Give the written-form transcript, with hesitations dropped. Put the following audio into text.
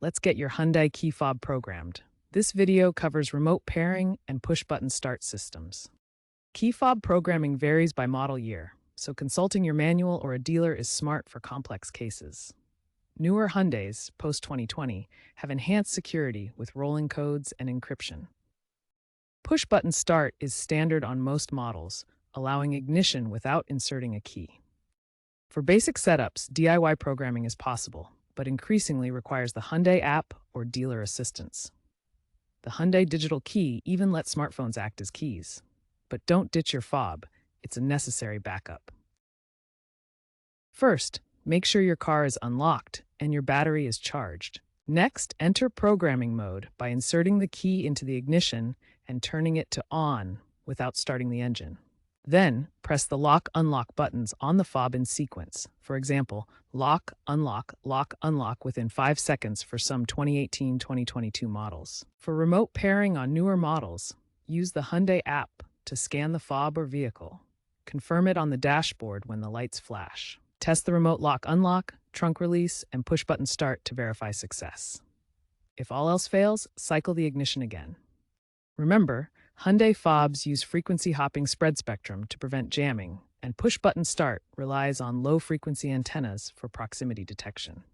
let's get your Hyundai key fob programmed. This video covers remote pairing and push-button start systems. Key fob programming varies by model year, so consulting your manual or a dealer is smart for complex cases. Newer Hyundais, post-2020, have enhanced security with rolling codes and encryption. Push-button start is standard on most models, allowing ignition without inserting a key. For basic setups, DIY programming is possible, but increasingly requires the Hyundai app or dealer assistance. The Hyundai digital key even lets smartphones act as keys. But don't ditch your fob, it's a necessary backup. First, make sure your car is unlocked and your battery is charged. Next, enter programming mode by inserting the key into the ignition and turning it to on without starting the engine. Then, press the lock-unlock buttons on the fob in sequence. For example, lock, unlock, within 5 seconds for some 2018-2022 models. For remote pairing on newer models, use the Hyundai app to scan the fob or vehicle. Confirm it on the dashboard when the lights flash. Test the remote lock-unlock, trunk release, and push-button start to verify success. If all else fails, cycle the ignition again. Remember, Hyundai fobs use frequency-hopping spread spectrum to prevent jamming, and push-button start relies on low-frequency antennas for proximity detection.